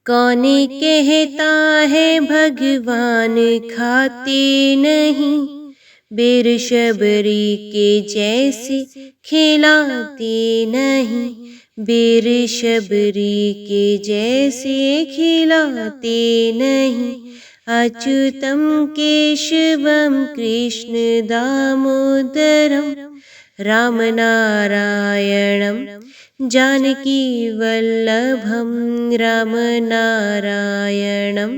कौन कहता है भगवान खाते नहीं, बेर शबरी के जैसे खिलाते नहीं, बेर शबरी के जैसे खिलाते नहीं। अच्युतम केशवम कृष्ण दामोदरम राम नारायणम जानकी वल्लभम, राम नारायणम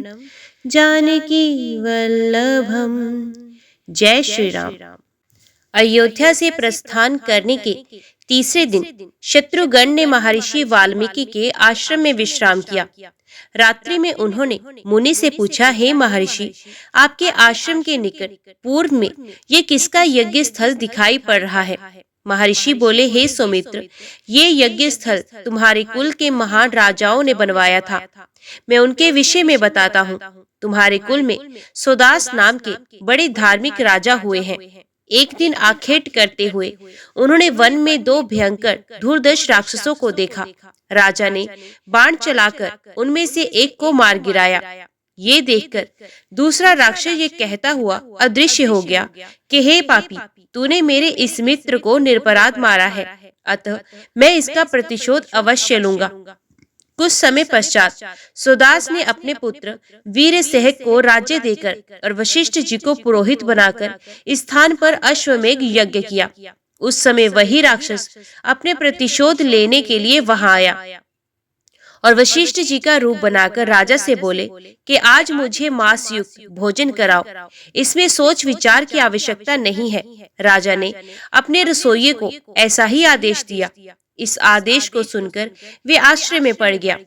जानकी वल्लभम। जय श्री राम। अयोध्या से प्रस्थान करने के तीसरे दिन शत्रुघ्न ने महर्षि वाल्मीकि के आश्रम में विश्राम किया। रात्रि में उन्होंने मुनि से पूछा, हे महर्षि, आपके आश्रम के निकट पूर्व में ये किसका यज्ञ स्थल दिखाई पड़ रहा है? महर्षि बोले, हे सौमित्र, ये यज्ञ स्थल तुम्हारे कुल के महान राजाओं ने बनवाया था। मैं उनके विषय में बताता हूँ। तुम्हारे कुल में सुदास नाम के बड़े धार्मिक राजा हुए हैं। एक दिन आखेट करते हुए उन्होंने वन में दो भयंकर धूर्धर्ष राक्षसों को देखा। राजा ने बाण चलाकर उनमें से एक को मार गिराया। ये देखकर दूसरा राक्षस ये कहता हुआ अदृश्य हो गया कि हे पापी, तूने मेरे इस मित्र को निरपराध मारा है, अतः मैं इसका प्रतिशोध अवश्य लूंगा। कुछ समय पश्चात सुदास ने अपने पुत्र वीरसेन को राज्य देकर और वशिष्ठ जी को पुरोहित बनाकर स्थान पर अश्वमेध यज्ञ किया। उस समय वही राक्षस अपने प्रतिशोध लेने के लिए वहां आया और वशिष्ठ जी का रूप बनाकर राजा से बोले कि आज मुझे मांस युक्त भोजन कराओ, इसमें सोच विचार की आवश्यकता नहीं है। राजा ने अपने रसोइये को ऐसा ही आदेश दिया। इस आदेश को सुनकर वे आश्चर्य में पड़ गया।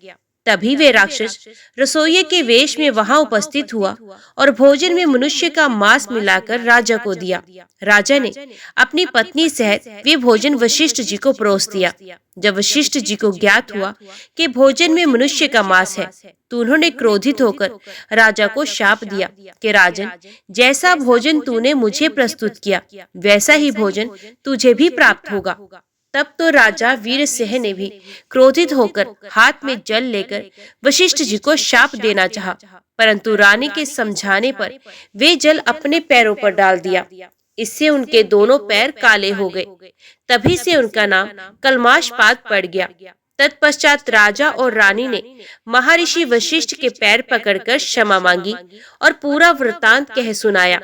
तभी वे राक्षस रसोइये के वेश में वहां उपस्थित हुआ और भोजन में मनुष्य का मांस मिलाकर राजा को दिया। राजा ने अपनी पत्नी सहित वे भोजन वशिष्ठ जी को परोस दिया। जब वशिष्ठ जी को ज्ञात हुआ कि भोजन में मनुष्य का मांस है, तो उन्होंने क्रोधित होकर राजा को शाप दिया कि राजन, जैसा भोजन तूने मुझे प्रस्तुत किया, वैसा ही भोजन तुझे भी प्राप्त होगा। तब तो राजा वीरसेन ने भी क्रोधित होकर हाथ में जल लेकर वशिष्ठ जी को शाप देना चाहा, परंतु रानी के समझाने पर वे जल अपने पैरों पर डाल दिया। इससे उनके दोनों पैर काले हो गए। तभी से उनका नाम कलमाशपाद पड़ गया। तत्पश्चात राजा और रानी ने महर्षि वशिष्ठ के पैर पकड़कर क्षमा मांगी और पूरा वृतांत कह सुनाया।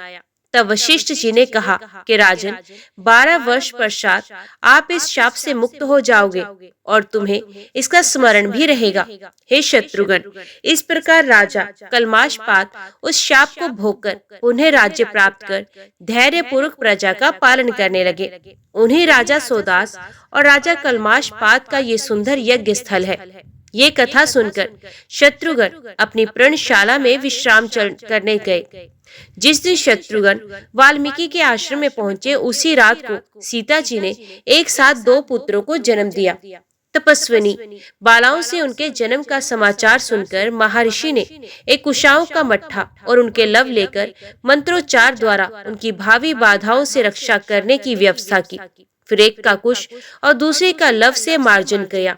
तब वशिष्ठ जी ने कहा कि राजन, 12 वर्ष पश्चात आप इस शाप से मुक्त हो जाओगे और तुम्हें इसका स्मरण भी रहेगा। हे शत्रुघ्न, इस प्रकार राजा कलमाशपाद उस शाप को भोगकर उन्हें राज्य प्राप्त कर धैर्य पूर्वक प्रजा का पालन करने लगे। उन्हीं राजा सुदास और राजा कलमाशपाद का ये सुंदर यज्ञ स्थल है। ये कथा सुनकर शत्रुघ्न अपनी पर्णशाला में विश्राम करने गए। जिस दिन शत्रुघ्न वाल्मीकि के आश्रम में पहुंचे, उसी रात को सीता जी ने एक साथ 2 पुत्रों को जन्म दिया। तपस्विनी बालाओं से उनके जन्म का समाचार सुनकर महर्षि ने एक कुशाओं का मट्ठा और उनके लव लेकर मंत्रोच्चार द्वारा उनकी भावी बाधाओं से रक्षा करने की व्यवस्था की। फिर एक का कुश और दूसरे का लव से मार्जन किया।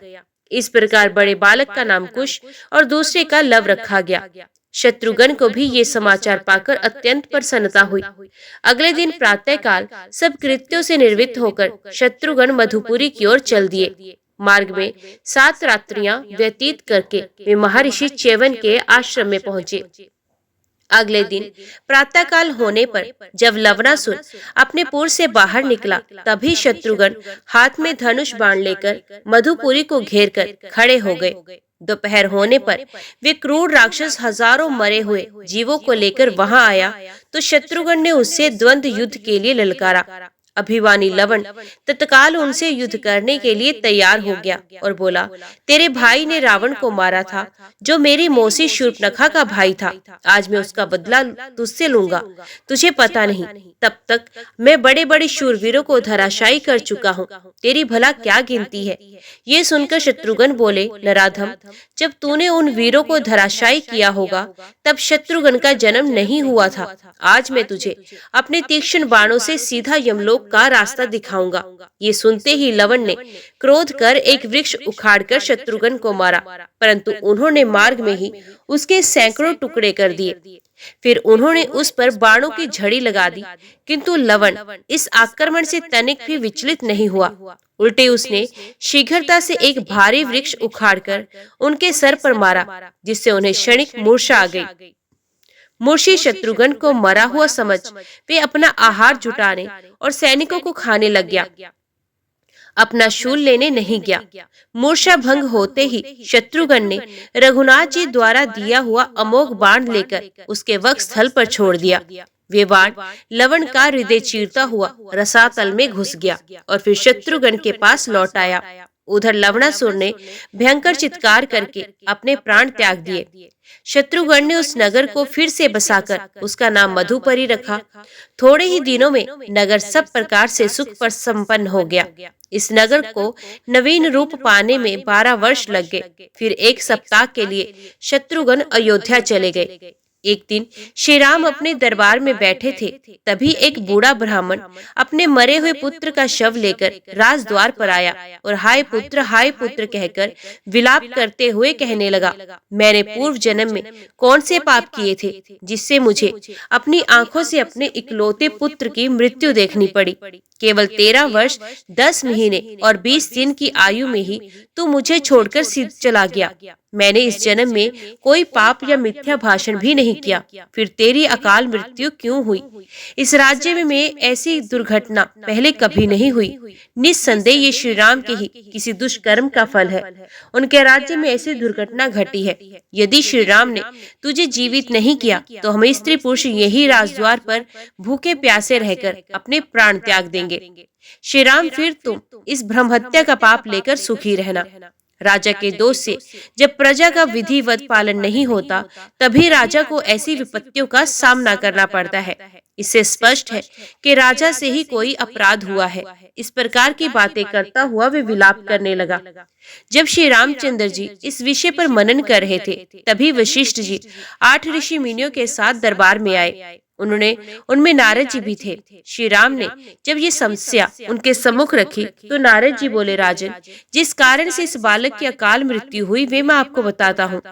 इस प्रकार बड़े बालक का नाम कुश और दूसरे का लव रखा गया। शत्रुघ्न को भी ये समाचार पाकर अत्यंत प्रसन्नता हुई। अगले दिन प्रातःकाल सब कृत्यों से निवृत्त होकर शत्रुघ्न मधुपुरी की ओर चल दिए। मार्ग में 7 रात्रियां व्यतीत करके वे महर्षि च्यवन के आश्रम में पहुंचे। अगले दिन प्रातःकाल होने पर जब लवणासुर अपने पुर से बाहर निकला, तभी शत्रुघ्न हाथ में धनुष बाण लेकर मधुपुरी को घेर कर खड़े हो गए। दोपहर होने पर वे क्रूर राक्षस हजारों मरे हुए जीवों को लेकर वहां आया, तो शत्रुघ्न ने उससे द्वंद्व युद्ध के लिए ललकारा। अभिमानी लवण तत्काल उनसे युद्ध करने के लिए तैयार हो गया और बोला, तेरे भाई ने रावण को मारा था, जो मेरी मौसी शूर्पणखा का भाई था। आज मैं उसका बदला तुझसे लूंगा। तुझे पता नहीं, तब तक मैं बड़े बड़े शूरवीरों को धराशायी कर चुका हूँ। तेरी भला क्या गिनती है? ये सुनकर शत्रुघ्न बोले, नराधम, जब तूने उन वीरों को धराशायी किया होगा, तब शत्रुघ्न का जन्म नहीं हुआ था। आज मैं तुझे अपने तीक्ष्ण बाणों से सीधा यमलोक लोक का रास्ता दिखाऊंगा। ये सुनते ही लवण ने क्रोध कर एक वृक्ष उखाड़कर शत्रुघ्न को मारा, परंतु उन्होंने मार्ग में ही उसके सैकड़ों टुकड़े कर दिए। फिर उन्होंने उस पर बाणों की झड़ी लगा दी, किंतु लवण इस आक्रमण से तनिक भी विचलित नहीं हुआ। उल्टे उसने शीघ्रता से एक भारी वृक्ष उखाड़कर उनके सर पर मारा, जिससे उन्हें क्षणिक मूर्छा आ गई। मूर्छित शत्रुघ्न को मरा हुआ समझ वे अपना आहार जुटाने और सैनिकों को खाने लग गया, अपना शूल लेने नहीं गया। मूर्छा भंग होते ही शत्रुघ्न ने रघुनाथ जी द्वारा दिया हुआ अमोघ बाण लेकर उसके वक्षस्थल पर छोड़ दिया। वे बाण लवण का हृदय चीरता हुआ रसातल में घुस गया और फिर शत्रुघ्न के पास लौट आया। उधर लवणासुर ने भयंकर चित्कार करके अपने प्राण त्याग दिए। शत्रुघ्न ने उस नगर को फिर से बसाकर उसका नाम मधुपरी रखा। थोड़े ही दिनों में नगर सब प्रकार से सुख पर संपन्न हो गया। इस नगर को नवीन रूप पाने में 12 वर्ष लग गए। फिर एक सप्ताह के लिए शत्रुघ्न अयोध्या चले गए। एक दिन श्री राम अपने दरबार में बैठे थे, तभी एक बूढ़ा ब्राह्मण अपने मरे हुए पुत्र का शव लेकर राजद्वार पर आया और हाय पुत्र कहकर विलाप करते हुए कहने लगा, मैंने पूर्व जन्म में कौन से पाप किए थे जिससे मुझे अपनी आंखों से अपने इकलौते पुत्र की मृत्यु देखनी पड़ी। केवल 13 वर्ष 10 महीने और 20 दिन की आयु में ही तू मुझे छोड़कर सिद्ध चला गया। मैंने इस जन्म में कोई पाप या मिथ्या भाषण भी नहीं किया, फिर तेरी अकाल मृत्यु क्यों हुई? इस राज्य में ऐसी दुर्घटना पहले कभी नहीं हुई। निस्संदेह ये श्री राम के ही किसी दुष्कर्म का फल है। उनके राज्य में ऐसी दुर्घटना घटी है। यदि श्री राम ने तुझे जीवित नहीं किया तो हम स्त्री पुरुष यही राजद्वार पर भूखे प्यासे रहकर अपने प्राण त्याग देंगे। श्री राम फिर तुम इस ब्रह्म हत्या का पाप लेकर सुखी रहना। राजा के दोष से जब प्रजा का विधिवत पालन नहीं होता, तभी राजा को ऐसी विपत्तियों का सामना करना पड़ता है। इससे स्पष्ट है कि राजा से ही कोई अपराध हुआ है। इस प्रकार की बातें करता हुआ वे विलाप करने लगा। जब श्री रामचंद्र जी इस विषय पर मनन कर रहे थे, तभी वशिष्ठ जी 8 ऋषि मुनियों के साथ दरबार में आए। उनमें नारद जी भी थे। श्री राम ने जब ये समस्या उनके सम्मुख रखी तो नारद जी बोले, राजन, जिस कारण से इस बालक की अकाल मृत्यु हुई वे मैं आपको बताता हूँ।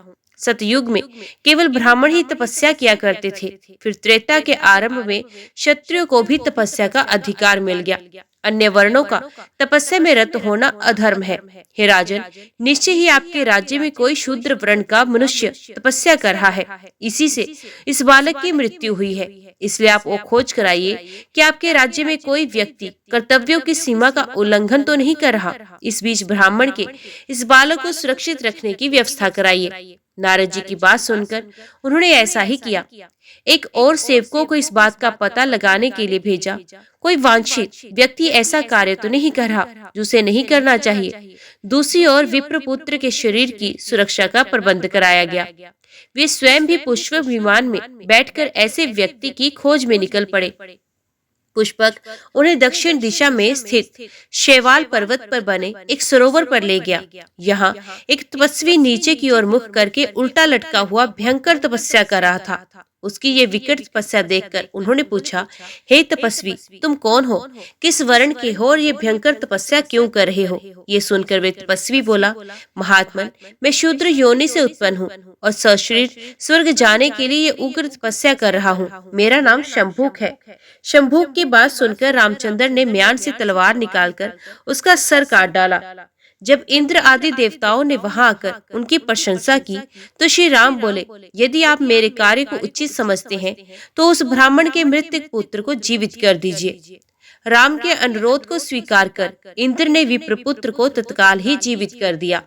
सतयुग में केवल ब्राह्मण ही तपस्या किया करते थे। फिर त्रेता के आरंभ में क्षत्रियों को भी तपस्या का अधिकार मिल गया। अन्य वर्णों का तपस्या में रत होना अधर्म है। हे राजन, निश्चय ही आपके राज्य में कोई शूद्र वर्ण का मनुष्य तपस्या कर रहा है। इसी से इस बालक की मृत्यु हुई है। इसलिए आप वो खोज कराइए कि आपके राज्य में कोई व्यक्ति कर्तव्यों की सीमा का उल्लंघन तो नहीं कर रहा। इस बीच ब्राह्मण के इस बालक को सुरक्षित रखने की व्यवस्था कराइए। नारद जी की बात सुनकर उन्होंने ऐसा ही किया। एक और सेवकों को इस बात का पता लगाने के लिए भेजा। कोई वांछित व्यक्ति ऐसा कार्य तो नहीं कर रहा जो उसे नहीं करना चाहिए। दूसरी ओर विप्रपुत्र के शरीर की सुरक्षा का प्रबंध कराया गया। वे स्वयं भी पुष्पक विमान में बैठकर ऐसे व्यक्ति की खोज में निकल पड़े। पुष्पक उन्हें दक्षिण दिशा में स्थित शैवाल पर्वत पर बने एक सरोवर पर ले गया। यहाँ एक तपस्वी नीचे की ओर मुख करके उल्टा लटका हुआ भयंकर तपस्या कर रहा था। उसकी ये विकट तपस्या देखकर उन्होंने पूछा, हे तपस्वी, तुम कौन हो, किस वर्ण के हो और ये भयंकर तपस्या क्यों कर रहे हो? ये सुनकर वे तपस्वी बोला, महात्मन, मैं शूद्र योनि से उत्पन्न हूँ और सशरीर स्वर्ग जाने के लिए ये उग्र तपस्या कर रहा हूँ। मेरा नाम शंभुक है। शंभुक की बात सुनकर रामचंद्र ने म्यान से तलवार निकालकर उसका सर काट डाला। जब इंद्र आदि देवताओं ने वहां आकर उनकी प्रशंसा की तो श्री राम बोले, यदि आप मेरे कार्य को उचित समझते हैं तो उस ब्राह्मण के मृतक पुत्र को जीवित कर दीजिए। राम के अनुरोध को स्वीकार कर इंद्र ने विप्रपुत्र को तत्काल ही जीवित कर दिया।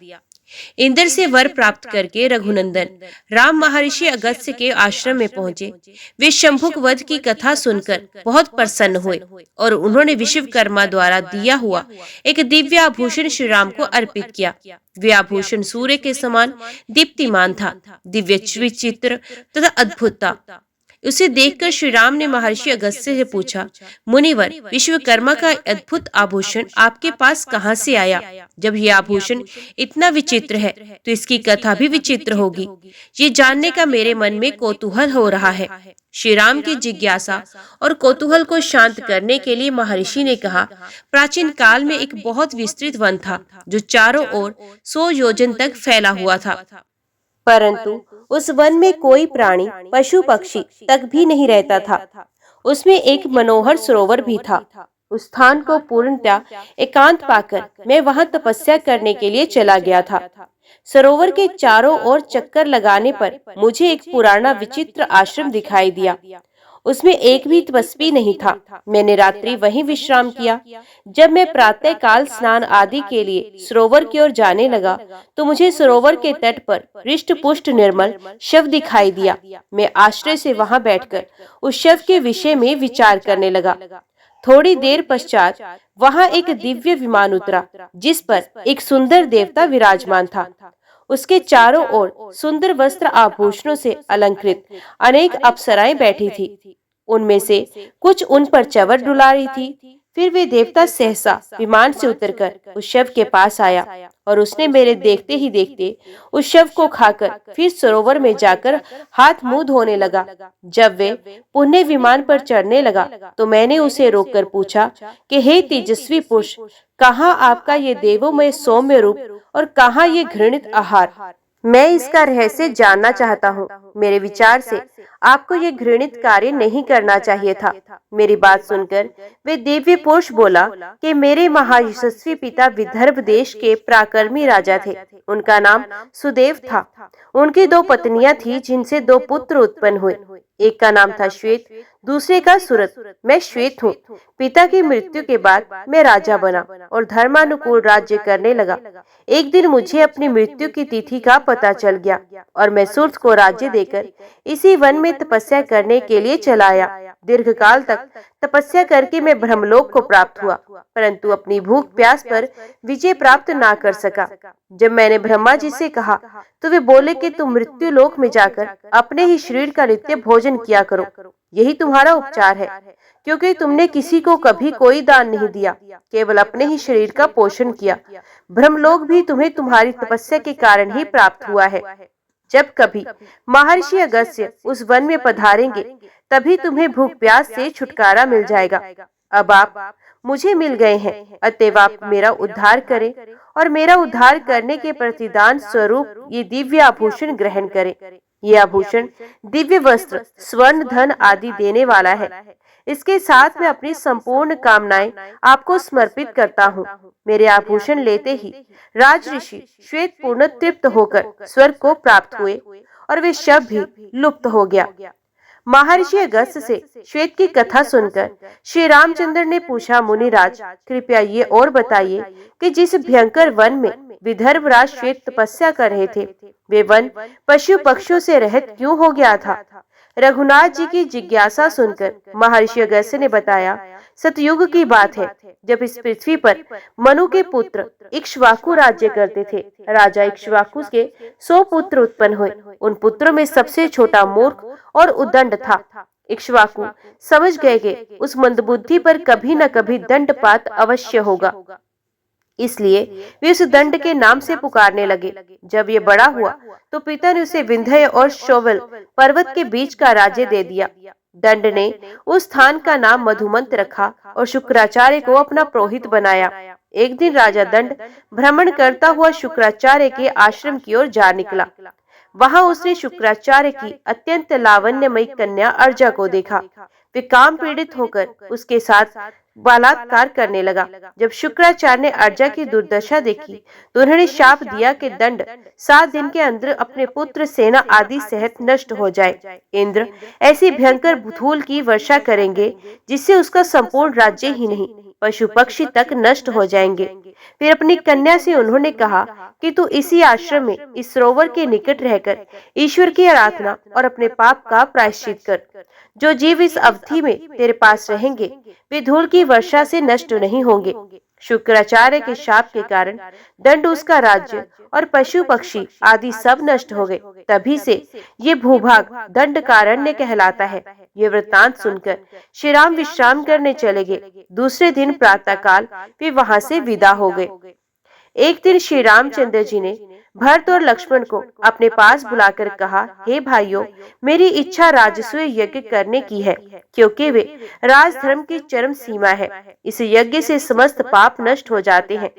इंद्र से वर प्राप्त करके रघुनंदन राम महर्षि अगस्त्य के आश्रम में पहुंचे। वे शंभुक वध की कथा सुनकर बहुत प्रसन्न हुए और उन्होंने विश्वकर्मा द्वारा दिया हुआ एक दिव्य आभूषण श्री राम को अर्पित किया। वे आभूषण सूर्य के समान दीप्तिमान था, दिव्य विचित्र तथा अद्भुत था। उसे देखकर श्री राम ने महर्षि अगस्त्य से पूछा, मुनिवर, विश्वकर्मा का अद्भुत आभूषण आपके पास कहाँ से आया? जब यह आभूषण इतना विचित्र है तो इसकी कथा भी विचित्र होगी। ये जानने का मेरे मन में कौतूहल हो रहा है। श्री राम की जिज्ञासा और कौतूहल को शांत करने के लिए महर्षि ने कहा, प्राचीन काल में एक बहुत विस्तृत वन था जो चारों ओर 100 योजन तक फैला हुआ था, परंतु उस वन में कोई प्राणी, पशु पक्षी तक भी नहीं रहता था। उसमें एक मनोहर सरोवर भी था। उस स्थान को पूर्णतः एकांत पाकर मैं वहां तपस्या करने के लिए चला गया था। सरोवर के चारों ओर चक्कर लगाने पर मुझे एक पुराना विचित्र आश्रम दिखाई दिया। उसमें एक भी तपस्वी नहीं था। मैंने रात्रि वहीं विश्राम किया। जब मैं प्रातः काल स्नान आदि के लिए सरोवर की ओर जाने लगा तो मुझे सरोवर के तट पर हृष्ट पुष्ट निर्मल शव दिखाई दिया। मैं आश्चर्य से वहां बैठकर उस शव के विषय में विचार करने लगा। थोड़ी देर पश्चात वहां एक दिव्य विमान उतरा जिस पर एक सुंदर देवता विराजमान था। उसके चारों ओर सुंदर वस्त्र आभूषणों से अलंकृत अनेक अप्सराएं बैठी थी। उनमें से कुछ उन पर चवर डुला रही थी। फिर वे देवता सहसा विमान से उतरकर उस शव के पास आया और उसने मेरे देखते ही देखते उस शव को खाकर फिर सरोवर में जाकर हाथ मुंह धोने लगा। जब वे पुनः विमान पर चढ़ने लगा तो मैंने उसे रोककर पूछा कि हे तेजस्वी पुरुष, कहाँ आपका ये देवोमय सौम्य रूप और कहाँ ये घृणित आहार? मैं इसका रहस्य जानना चाहता हूँ। मेरे विचार से आपको ये घृणित कार्य नहीं करना चाहिए था। मेरी बात सुनकर वे दिव्य पुरुष बोला कि मेरे महायशस्वी पिता विदर्भ देश के पराक्रमी राजा थे। उनका नाम सुदेव था। उनकी 2 पत्नियां थी जिनसे 2 पुत्र उत्पन्न हुए। एक का नाम था श्वेत, दूसरे का सूरत। मैं श्वेत हूँ। पिता की मृत्यु के बाद मैं राजा बना और धर्मानुकूल राज्य करने लगा। एक दिन मुझे अपनी मृत्यु की तिथि का पता चल गया और मैं सूरत को राज्य देकर इसी वन में तपस्या करने के लिए चला आया। दीर्घकाल तक तपस्या करके मैं ब्रह्मलोक को प्राप्त हुआ, परंतु अपनी भूख प्यास पर विजय प्राप्त ना कर सका। जब मैंने ब्रह्मा जी से कहा तो वे बोले कि तुम मृत्यु लोक में जाकर अपने ही शरीर का नित्य भोजन किया करो। यही तुम्हारा उपचार है, क्योंकि तुमने किसी को कभी कोई दान नहीं दिया, केवल अपने ही शरीर का पोषण किया। ब्रह्मलोक भी तुम्हें तुम्हारी तपस्या के कारण ही प्राप्त हुआ है। जब कभी महर्षि अगस्त्य उस वन में पधारेंगे तभी तुम्हें भूख प्यास से छुटकारा मिल जाएगा। अब आप मुझे मिल गए हैं, अतएव आप मेरा उद्धार करें और मेरा उद्धार करने के प्रतिदान स्वरूप ये दिव्य आभूषण ग्रहण करें। ये आभूषण दिव्य वस्त्र, स्वर्ण, धन आदि देने वाला है। इसके साथ मैं अपनी संपूर्ण कामनाएं आपको समर्पित करता हूँ। मेरे आभूषण लेते ही राजऋषि श्वेत पूर्ण तृप्त होकर स्वर्ग को प्राप्त हुए और वे शव भी लुप्त हो गया। महर्षि अगस्त्य से श्वेत की कथा सुनकर श्री रामचंद्र ने पूछा, मुनिराज, कृपया ये और बताइए कि जिस भयंकर वन में विदर्भ राज श्वेत तपस्या कर रहे थे, वे वन पशु पक्षियों से रहित क्यों हो गया था? रघुनाथ जी की जिज्ञासा सुनकर महर्षि अगस्त्य ने बताया, सतयुग की बात है, जब इस पृथ्वी पर मनु के पुत्र इक्ष्वाकु राज्य करते थे। राजा इक्ष्वाकु के 100 पुत्र उत्पन्न हुए। उन पुत्रों में सबसे छोटा मूर्ख और उद्दंड था। इक्ष्वाकु समझ गए कि उस मंदबुद्धि पर कभी न कभी दंडपात अवश्य होगा, इसलिए वे उस दंड के नाम से पुकारने लगे। जब ये बड़ा हुआ तो पिता ने उसे विंध्य और शोवल पर्वत के बीच का राज्य दे दिया। दंड ने उस स्थान का नाम मधुमंत रखा और शुक्राचार्य को अपना पुरोहित बनाया। एक दिन राजा दंड भ्रमण करता हुआ शुक्राचार्य के आश्रम की ओर जा निकला। वहां उसने शुक्राचार्य की अत्यंत लावण्यमयी कन्या अर्जा को देखा। वे काम पीड़ित होकर उसके साथ बलात्कार करने लगा। जब शुक्राचार्य ने अर्जा की दुर्दशा देखी तो उन्होंने शाप दिया कि दंड 7 दिन के अंदर अपने पुत्र, सेना आदि सहित नष्ट हो जाए। इंद्र ऐसी भयंकर धूल की वर्षा करेंगे जिससे उसका संपूर्ण राज्य ही नहीं, पशु पक्षी तक नष्ट हो जाएंगे। फिर अपनी कन्या से उन्होंने कहा कि तू इसी आश्रम में इस सरोवर के निकट रहकर ईश्वर की आराधना और अपने पाप का प्रायश्चित कर। जो जीव इस अवधि में तेरे पास रहेंगे वे धूल की वर्षा से नष्ट नहीं होंगे। शुक्राचार्य के शाप के कारण दंड, उसका राज्य और पशु पक्षी आदि सब नष्ट हो गए। तभी से ये भूभाग दंडकारण्य कहलाता है। ये वृत्तांत सुनकर श्री राम विश्राम करने चले गए। दूसरे दिन प्रातःकाल वे वहां से विदा हो गए। एक दिन श्री रामचंद्र जी ने भरत और लक्ष्मण को अपने पास बुलाकर कहा, हे भाइयों, मेरी इच्छा राजसूय यज्ञ करने की है, क्योंकि वे राजधर्म की चरम सीमा है। इस यज्ञ से समस्त पाप नष्ट हो जाते हैं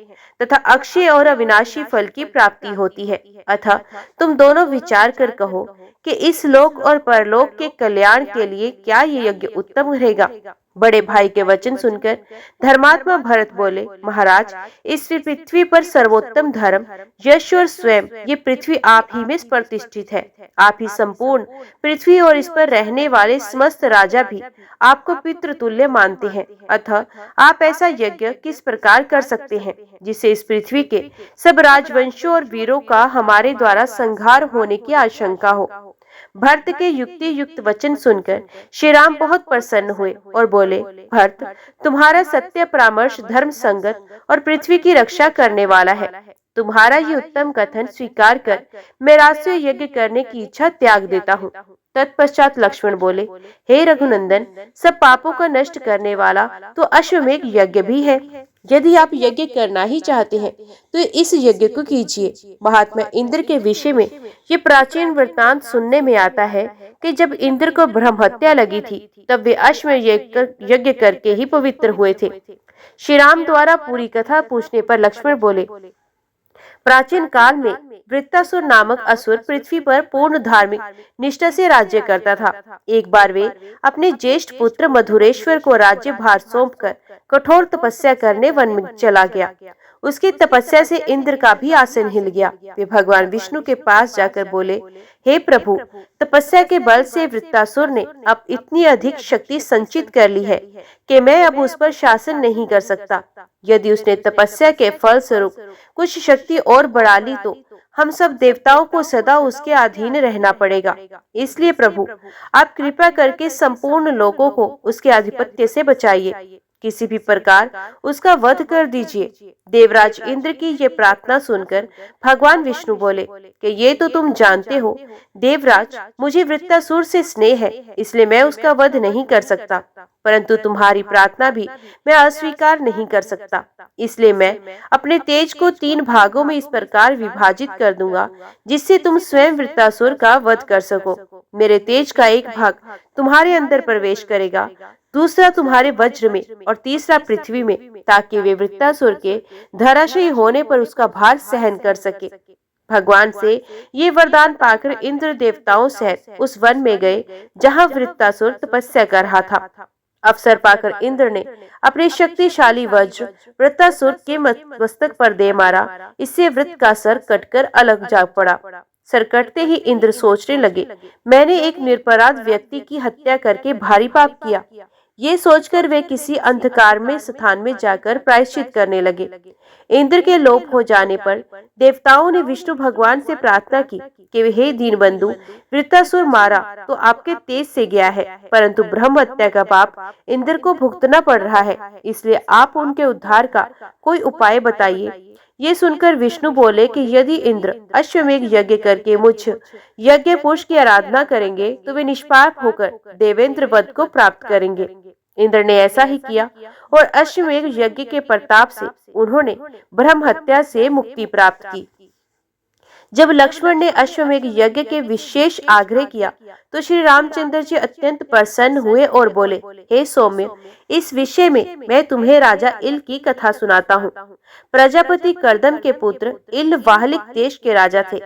तथा अक्षय और अविनाशी फल की प्राप्ति होती है। अतः तुम दोनों विचार कर कहो कि इस लोक और परलोक के कल्याण के लिए क्या ये यज्ञ उत्तम रहेगा। बड़े भाई के वचन सुनकर धर्मात्मा भरत बोले, महाराज, इस पृथ्वी पर सर्वोत्तम धर्म, यश और स्वयं ये पृथ्वी आप ही में प्रतिष्ठित है। आप ही संपूर्ण पृथ्वी और इस पर रहने वाले समस्त राजा भी आपको पितृतुल्य मानते हैं। अतः आप ऐसा यज्ञ किस प्रकार कर सकते हैं जिससे इस पृथ्वी के सब राजवंशों और वीरों का हमारे द्वारा संहार होने की आशंका हो। भरत के युक्ति युक्त वचन सुनकर श्री राम बहुत प्रसन्न हुए और बोले, भरत, तुम्हारा सत्य परामर्श धर्म संगत और पृथ्वी की रक्षा करने वाला है। तुम्हारा ये उत्तम कथन स्वीकार कर मैं राजसूय यज्ञ करने की इच्छा त्याग देता हूँ। तत्पश्चात लक्ष्मण बोले, हे रघुनंदन, सब पापों का नष्ट करने वाला तो अश्वमेध यज्ञ भी है। यदि आप यज्ञ करना ही चाहते हैं तो इस यज्ञ को कीजिए। महात्मा इंद्र के विषय में ये प्राचीन वृत्तांत सुनने में आता है कि जब इंद्र को ब्रह्म हत्या लगी थी तब वे अश्वमेध यज्ञ करके ही पवित्र हुए थे। श्री राम द्वारा पूरी कथा पूछने पर लक्ष्मण बोले, प्राचीन काल में वृत्तासुर नामक असुर पृथ्वी पर पूर्ण धार्मिक निष्ठा से राज्य करता था। एक बार वे अपने ज्येष्ठ पुत्र मधुरेश्वर को राज्य भार सौंपकर कठोर तपस्या करने वन में चला गया। उसकी तपस्या से इंद्र का भी आसन हिल गया। वे भगवान विष्णु के पास जाकर बोले, हे प्रभु, तपस्या के बल से वृत्तासुर ने अब इतनी अधिक शक्ति संचित कर ली है कि मैं अब उस पर शासन नहीं कर सकता। यदि उसने तपस्या के फल स्वरूप कुछ शक्ति और बढ़ा ली तो हम सब देवताओं को सदा उसके अधीन रहना पड़ेगा। इसलिए प्रभु, आप कृपा करके संपूर्ण लोगों को उसके आधिपत्य से बचाइए। किसी भी प्रकार उसका वध कर दीजिए। देवराज इंद्र की ये प्रार्थना सुनकर भगवान विष्णु बोले कि ये तो तुम जानते हो देवराज, मुझे वृत्तासुर से स्नेह है, इसलिए मैं उसका वध नहीं कर सकता, परंतु तुम्हारी प्रार्थना भी मैं अस्वीकार नहीं कर सकता। इसलिए मैं अपने तेज को 3 भागों में इस प्रकार विभाजित कर दूंगा जिससे तुम स्वयं वृत्तासुर का वध कर सको। मेरे तेज का एक भाग तुम्हारे अंदर प्रवेश करेगा, दूसरा तुम्हारे वज्र में और तीसरा पृथ्वी में, ताकि वे वृत्तासुर के धराशायी होने पर उसका भार सहन कर सके। भगवान से ये वरदान पाकर इंद्र देवताओं सहित उस वन में गए जहाँ वृत्तासुर तपस्या कर रहा था। अवसर पाकर इंद्र ने अपने शक्तिशाली वज्र वृत्तासुर के मस्तक पर दे मारा। इससे वृत्त का सर कटकर अलग जा पड़ा। सर कटते ही इंद्र सोचने लगे, मैंने एक निरपराध व्यक्ति की हत्या करके भारी पाप किया। ये सोचकर वे किसी अंधकार में स्थान में जाकर प्रायश्चित करने लगे। इंद्र के लोप हो जाने पर देवताओं ने विष्णु भगवान से प्रार्थना की कि हे दीनबंधु, वृत्तासुर मारा तो आपके तेज से गया है, परंतु ब्रह्म हत्या का पाप इंद्र को भुगतना पड़ रहा है, इसलिए आप उनके उद्धार का कोई उपाय बताइए। ये सुनकर विष्णु बोले कि यदि इंद्र अश्वमेध यज्ञ करके मुझ यज्ञ पुरुष की आराधना करेंगे तो वे निष्पाप होकर देवेंद्र वध को प्राप्त करेंगे। इंद्र ने ऐसा ही किया और अश्वमेध यज्ञ के प्रताप से उन्होंने ब्रह्म हत्या से मुक्ति प्राप्त की। जब लक्ष्मण ने अश्वमेध यज्ञ के विशेष आग्रह किया तो श्री रामचंद्र जी अत्यंत प्रसन्न हुए और बोले, हे सौम्य, इस विषय में मैं तुम्हें राजा इल की कथा सुनाता हूँ। प्रजापति कर्दम के पुत्र इल वाहलिक देश के राजा थे।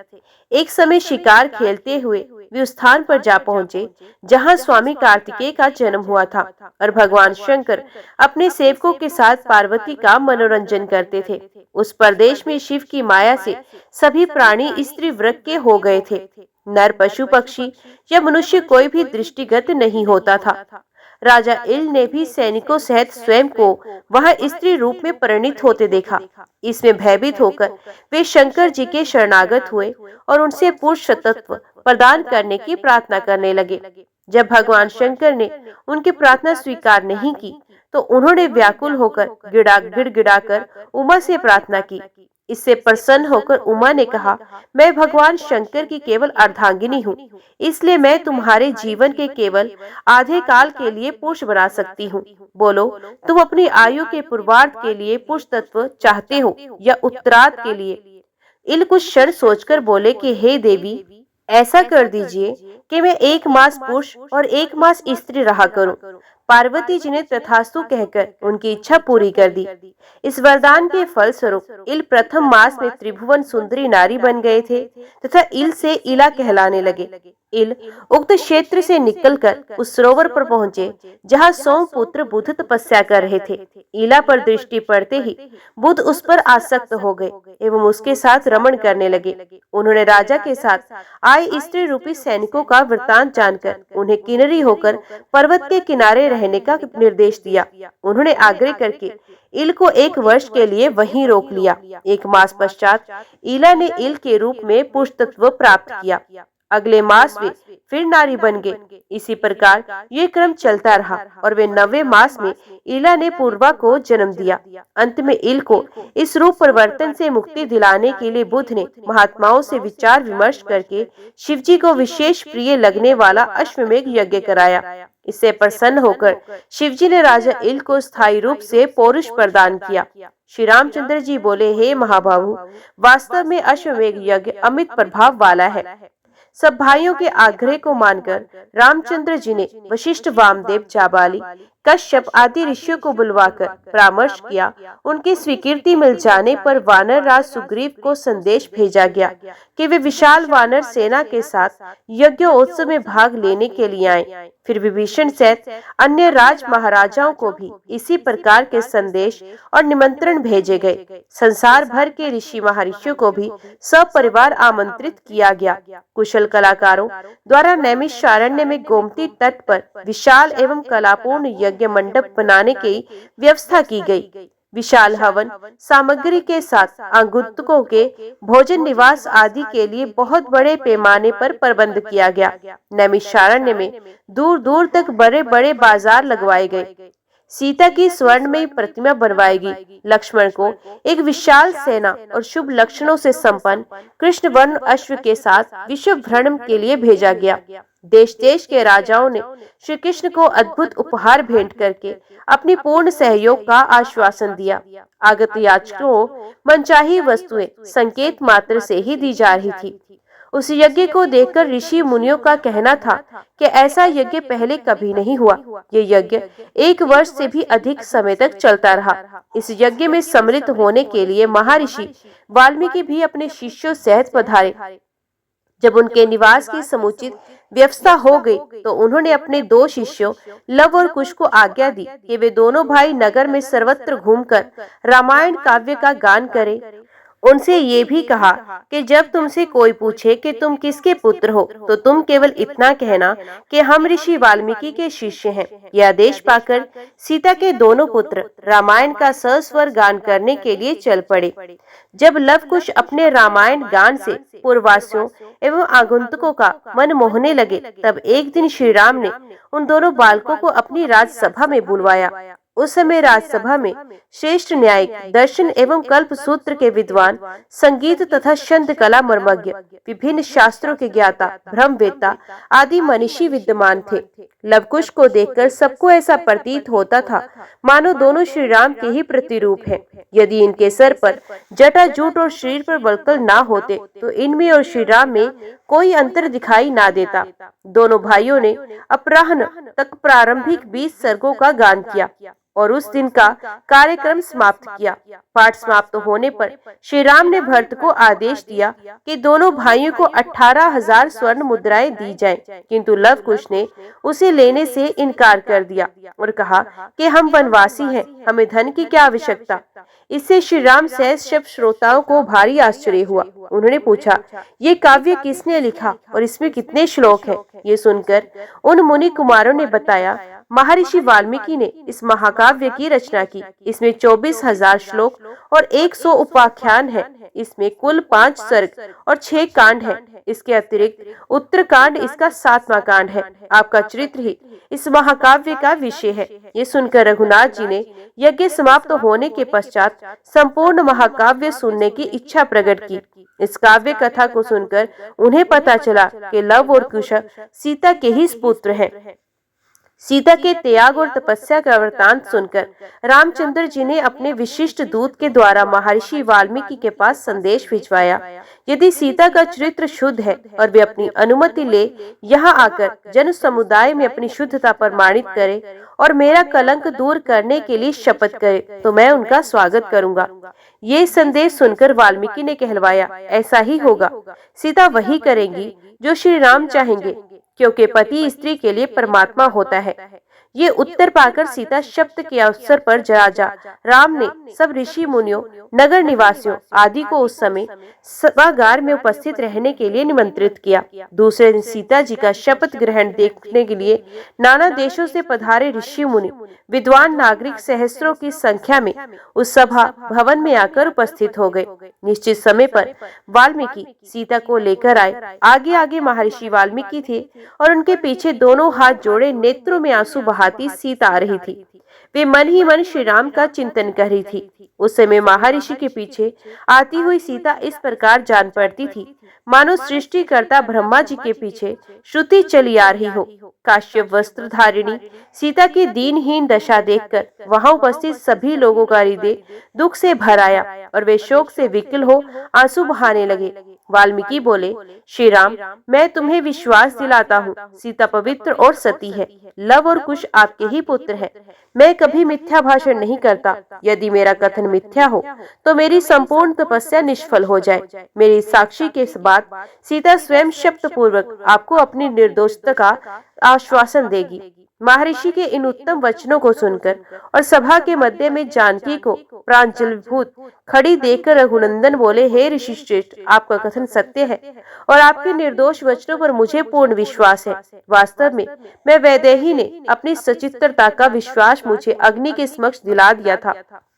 एक समय शिकार खेलते हुए वे उस स्थान पर जा पहुँचे जहाँ स्वामी कार्तिकेय का जन्म हुआ था और भगवान शंकर अपने सेवकों के साथ पार्वती का मनोरंजन करते थे। उस प्रदेश में शिव की माया से सभी प्राणी स्त्री वृक्क के हो गए थे। नर, पशु, पक्षी या मनुष्य कोई भी दृष्टिगत नहीं होता था। राजा इल ने भी सैनिकों सहित स्वयं को वह स्त्री रूप में परिणित होते देखा। इसमें भयभीत होकर वे शंकर जी के शरणागत हुए और उनसे पुरुष तत्व प्रदान करने की प्रार्थना करने लगे। जब भगवान शंकर ने उनकी प्रार्थना स्वीकार नहीं की तो उन्होंने व्याकुल होकर गिड़गिड़ाकर उमा से प्रार्थना की। इससे प्रसन्न होकर उमा ने कहा, मैं भगवान शंकर की केवल अर्धांगिनी हूँ, इसलिए मैं तुम्हारे जीवन के केवल आधे काल के लिए पुरुष बना सकती हूँ। बोलो, तुम अपनी आयु के पूर्वार्ध के लिए पुरुष तत्व चाहते हो या उत्तरार्ध के लिए? इल कुछ क्षण सोचकर बोले कि हे देवी, ऐसा कर दीजिए कि मैं 1 मास पुरुष और 1 मास स्त्री रहा करूं। पार्वती जी ने तथास्तु कहकर उनकी इच्छा पूरी कर दी। इस वरदान के फलस्वरूप इल प्रथम मास में त्रिभुवन सुंदरी नारी बन गए थे तथा इल से इला कहलाने लगे। इल उक्त क्षेत्र से निकलकर उस सरोवर पर पहुंचे जहां सोमपुत्र बुध तपस्या कर रहे थे। इला पर दृष्टि पड़ते ही बुध उस पर आसक्त हो गए एवं उसके साथ रमण करने लगे। उन्होंने राजा के साथ आए स्त्री रूपी सैनिकों का वृतांत जानकर उन्हें किन्नरी होकर पर्वत के किनारे रहने का निर्देश दिया। उन्होंने आग्रह करके इल को 1 वर्ष के लिए वहीं रोक लिया। 1 मास पश्चात इला ने इल के रूप में पुरुष तत्व प्राप्त किया। अगले मास वे फिर नारी बन गए। इसी प्रकार ये क्रम चलता रहा और वे 9वें मास में इला ने पूर्वा को जन्म दिया। अंत में इल को इस रूप परिवर्तन से मुक्ति दिलाने के लिए बुध ने महात्माओं से विचार विमर्श करके शिवजी को विशेष प्रिय लगने वाला अश्वमेघ यज्ञ कराया। इससे प्रसन्न होकर शिवजी ने राजा इल को स्थायी रूप से पौरुष प्रदान किया। श्री रामचंद्र जी बोले, हे महाबाहु, वास्तव में अश्वमेघ यज्ञ अमित प्रभाव वाला है। सब भाइयों के आग्रह को मानकर रामचंद्र जी ने वशिष्ठ, वामदेव, जाबाली, कश्यप आदि ऋषियों को बुलवाकर परामर्श किया। उनकी स्वीकृति मिल जाने पर वानर राज सुग्रीव को संदेश भेजा गया कि वे विशाल वानर सेना के साथ यज्ञोत्सव में भाग लेने के लिए आए। फिर विभीषण सहित अन्य राज महाराजाओं को भी इसी प्रकार के संदेश और निमंत्रण भेजे गए। संसार भर के ऋषि महर्षियों को भी सपरिवार आमंत्रित किया गया। कुशल कलाकारों द्वारा नैमिषारण्य में गोमती तट पर विशाल एवं कलापूर्ण यज्ञ मंडप बनाने की व्यवस्था की गई। विशाल हवन सामग्री के साथ आगंतुकों के भोजन, निवास आदि के लिए बहुत बड़े पैमाने पर प्रबंध किया गया। नैमिषारण्य में दूर दूर तक बड़े बड़े बाजार लगवाए गए। सीता की स्वर्णमयी प्रतिमा बनवाई गई। लक्ष्मण को एक विशाल सेना और शुभ लक्षणों से संपन्न कृष्ण वर्ण अश्व के साथ विश्व भ्रमण के लिए भेजा गया। देश देश के राजाओं ने श्री कृष्ण को अद्भुत उपहार भेंट करके अपनी पूर्ण सहयोग का आश्वासन दिया। आगत याचकों मनचाही वस्तुएं संकेत मात्र से ही दी जा रही थी। उस यज्ञ को देखकर ऋषि मुनियों का कहना था कि ऐसा यज्ञ पहले कभी नहीं हुआ। ये यज्ञ 1 वर्ष से भी अधिक समय तक चलता रहा। इस यज्ञ में सम्मिलित होने के लिए महर्षि वाल्मीकि भी अपने शिष्यों सहित पधारे। जब उनके निवास की समुचित व्यवस्था हो गई तो उन्होंने अपने 2 शिष्यों लव और कुश को आज्ञा दी कि वे दोनों भाई नगर में सर्वत्र घूमकर रामायण काव्य का गान करें। उनसे ये भी कहा कि जब तुमसे कोई पूछे कि तुम किसके पुत्र हो तो तुम केवल इतना कहना कि हम ऋषि वाल्मीकि के शिष्य हैं। यह आदेश पाकर सीता के दोनों पुत्र रामायण का सस्वर गान करने के लिए चल पड़े। जब लव कुश अपने रामायण गान से पूर्ववासियों एवं आगंतुकों का मन मोहने लगे, तब एक दिन श्री राम ने उन दोनों बालकों को अपनी राजसभा में बुलवाया। उस समय राजसभा में श्रेष्ठ न्यायिक, दर्शन एवं कल्प सूत्र के विद्वान, संगीत तथा छंद कला मर्मज्ञ, विभिन्न शास्त्रों के ज्ञाता, ब्रह्मवेत्ता आदि मनीषी विद्यमान थे। लवकुश को देखकर सबको ऐसा प्रतीत होता था मानो दोनों श्री राम के ही प्रतिरूप हैं। यदि इनके सर पर जटाजूट और शरीर पर वल्कल ना होते तो इनमें और श्री राम में कोई अंतर दिखाई ना देता। दोनों भाइयों ने अपराह्न तक प्रारंभिक 20 सर्गों का गान किया और उस दिन का कार्यक्रम समाप्त किया। पाठ समाप्त होने पर श्री राम ने भरत को आदेश दिया कि दोनों भाइयों को 18,000 स्वर्ण मुद्राएं दी जाएं, किंतु लव कुश ने उसे लेने से इनकार कर दिया और कहा कि हम वनवासी हैं, हमें धन की क्या आवश्यकता। इससे श्री राम सहित सब श्रोताओं को भारी आश्चर्य हुआ। उन्होंने पूछा, ये काव्य किसने लिखा और इसमें कितने श्लोक हैं? ये सुनकर उन मुनि कुमारों ने बताया, महर्षि वाल्मीकि ने इस महाकाव्य की रचना की। इसमें 24,000 श्लोक और 100 उपाख्यान हैं। इसमें कुल 5 सर्ग और 6 कांड हैं। इसके अतिरिक्त उत्तरकांड इसका 7वां कांड है। आपका चरित्र ही इस महाकाव्य का विषय है। ये सुनकर रघुनाथ जी ने यज्ञ समाप्त होने के पश्चात संपूर्ण महाकाव्य सुनने की इच्छा प्रकट की। इस काव्य कथा को सुनकर उन्हें पता चला कि लव और कुश सीता के ही पुत्र हैं। सीता के त्याग और तपस्या का वृतांत सुनकर रामचंद्र जी ने अपने विशिष्ट दूत के द्वारा महर्षि वाल्मीकि के पास संदेश भिजवाया। यदि सीता का चरित्र शुद्ध है और वे अपनी अनुमति ले यहाँ आकर जन समुदाय में अपनी शुद्धता प्रमाणित करे और मेरा कलंक दूर करने के लिए शपथ करे तो मैं उनका स्वागत करूंगा। ये संदेश सुनकर वाल्मीकि ने कहलवाया, ऐसा ही होगा। सीता वही करेंगी जो श्री राम चाहेंगे, क्योंकि पति स्त्री के लिए परमात्मा होता है। ये उत्तर पाकर सीता शब्द के अवसर पर राजा राम ने सब ऋषि मुनियों, नगर निवासियों आदि को उस समय सभागार में उपस्थित रहने के लिए निमंत्रित किया। दूसरे दिन सीता जी का शपथ ग्रहण देखने के लिए नाना देशों से पधारे ऋषि मुनि, विद्वान नागरिक सहस्त्रों की संख्या में उस सभा भवन में आकर उपस्थित हो गए। निश्चित समय पर वाल्मीकि सीता को लेकर आए। आगे आगे महर्षि वाल्मीकि थे और उनके पीछे दोनों हाथ जोड़े नेत्रों में आंसू बहाती सीता आ रही थी। वे मन ही मन श्री राम का चिंतन कर रही थी। उस समय महर्षि के पीछे आती हुई सीता इस प्रकार जान पड़ती थी मानो सृष्टिकर्ता ब्रह्मा जी के पीछे श्रुति चली आ रही हो। काश्यप वस्त्र धारिणी सीता की दीनहीन दशा देखकर वहां उपस्थित सभी लोगों का हृदय दुख से भर आया और वे शोक से विकल हो आंसू बहाने लगे। वाल्मीकि बोले, श्री राम, मैं तुम्हें विश्वास दिलाता हूँ, सीता पवित्र और सती है। लव और कुश आपके ही पुत्र हैं। मैं कभी मिथ्या भाषण नहीं करता। यदि मेरा कथन मिथ्या हो तो मेरी संपूर्ण तपस्या निष्फल हो जाए। मेरी साक्षी के बाद सीता स्वयं शपथ पूर्वक आपको अपनी निर्दोषता का आश्वासन देगी। महर्षि के इन उत्तम वचनों को सुनकर और सभा के मध्य में जानकी को प्रांजलभूत खड़ी देखकर रघुनंदन बोले, हे ऋषि श्रेष्ठ, आपका कथन सत्य है और आपके निर्दोष वचनों पर मुझे पूर्ण विश्वास है। वास्तव में मैं वैदेही ने अपनी सचित्रता का विश्वास मुझे अग्नि के समक्ष दिला दिया था,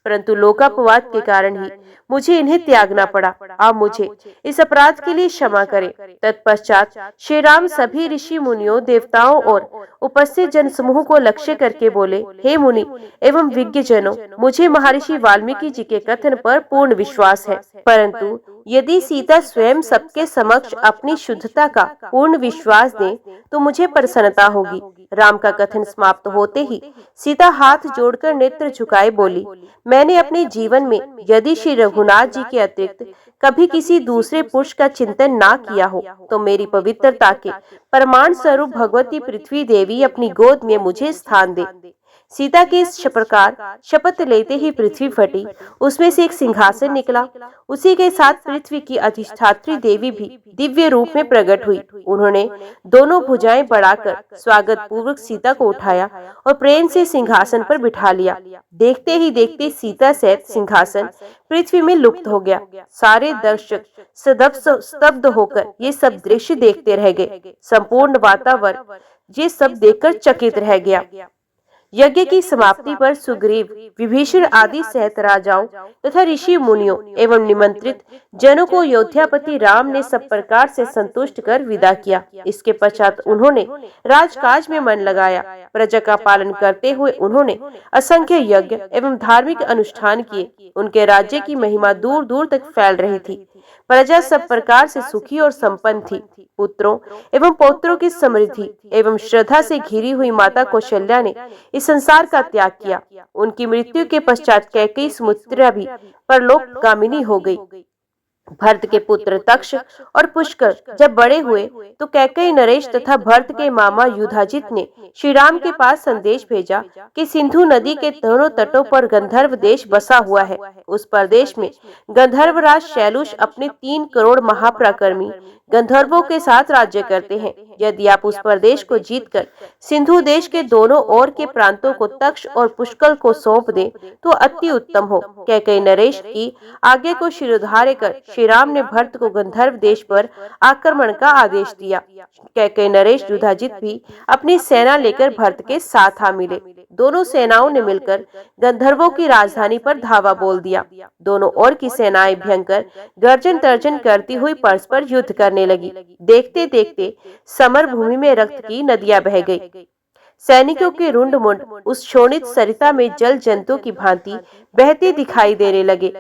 परंतु लोकापवाद के कारण ही मुझे इन्हें त्यागना पड़ा। आप मुझे इस अपराध के लिए क्षमा करें। तत्पश्चात श्री राम सभी ऋषि मुनियों, देवताओं और उपस्थित जन समूह को लक्ष्य करके बोले, हे मुनि एवं विज्ञ जनों, मुझे महर्षि वाल्मीकि जी के कथन पर पूर्ण विश्वास है, परंतु यदि सीता स्वयं सबके समक्ष अपनी शुद्धता का पूर्ण विश्वास दे तो मुझे प्रसन्नता होगी। राम का कथन समाप्त होते ही सीता हाथ जोड़कर नेत्र झुकाए बोली, मैंने अपने जीवन में यदि श्री रघुनाथ जी के अतिरिक्त कभी किसी दूसरे पुरुष का चिंतन ना किया हो तो मेरी पवित्रता के प्रमाण स्वरूप भगवती पृथ्वी देवी अपनी गोद में मुझे स्थान दे। सीता के इस प्रकार शपथ लेते ही पृथ्वी फटी, उसमें से एक सिंहासन निकला। उसी के साथ पृथ्वी की अधिष्ठात्री देवी भी दिव्य रूप में प्रकट हुई। उन्होंने दोनों भुजाएं बढ़ाकर स्वागत पूर्वक सीता को उठाया और प्रेम से सिंहासन पर बिठा लिया। देखते ही देखते सीता सहित सिंहासन पृथ्वी में लुप्त हो गया। सारे दर्शक स्तब्ध होकर ये सब दृश्य देखते रह गए। संपूर्ण वातावरण ये सब देखकर चकित रह गया। यज्ञ की समाप्ति पर सुग्रीव, विभीषण आदि सहित राजाओं तथा ऋषि मुनियों एवं निमंत्रित जनों को अयोध्यापति राम ने सब प्रकार से संतुष्ट कर विदा किया। इसके पश्चात उन्होंने राजकाज में मन लगाया। प्रजा का पालन करते हुए उन्होंने असंख्य यज्ञ एवं धार्मिक अनुष्ठान किए। उनके राज्य की महिमा दूर दूर तक फैल रही थी। प्रजा सब प्रकार से सुखी और संपन्न थी। पुत्रों एवं पौत्रों की समृद्धि एवं श्रद्धा से घिरी हुई माता कौशल्या ने इस संसार का त्याग किया। उनकी मृत्यु के पश्चात कैकेयी सुमित्रा भी परलोकगामिनी हो गई। भरत के पुत्र तक्ष और पुष्कर जब बड़े हुए तो कैकेयी, नरेश तथा भरत के मामा युधाजित ने श्री राम के पास संदेश भेजा कि सिंधु नदी के दोनों तटों पर गंधर्व देश बसा हुआ है। उस प्रदेश में गंधर्वराज शैलुष अपने 3 करोड़ महापराक्रमी गंधर्वों के साथ राज्य करते हैं। यदि आप उस प्रदेश को जीतकर सिंधु देश के दोनों ओर के प्रांतों को तक्ष और पुष्कर को सौंप दें तो अति उत्तम हो। कैकेयी नरेश की आगे को शिरोधार्य कर श्री राम ने भरत को गंधर्व देश पर आक्रमण का आदेश दिया। कैकेयी नरेश युधाजित भी अपनी सेना लेकर भरत के साथ आ मिले। दोनों सेनाओं ने मिलकर गंधर्वों की राजधानी पर धावा बोल दिया। दोनों ओर की सेनाएं भयंकर गर्जन तर्जन करती हुई परस्पर युद्ध करने लगी। देखते देखते समर भूमि में रक्त की नदियां बह गई। सैनिकों के रुंड मुंड उस शोणित सरिता में जल जंतु की भांति बहते दिखाई देने लगे।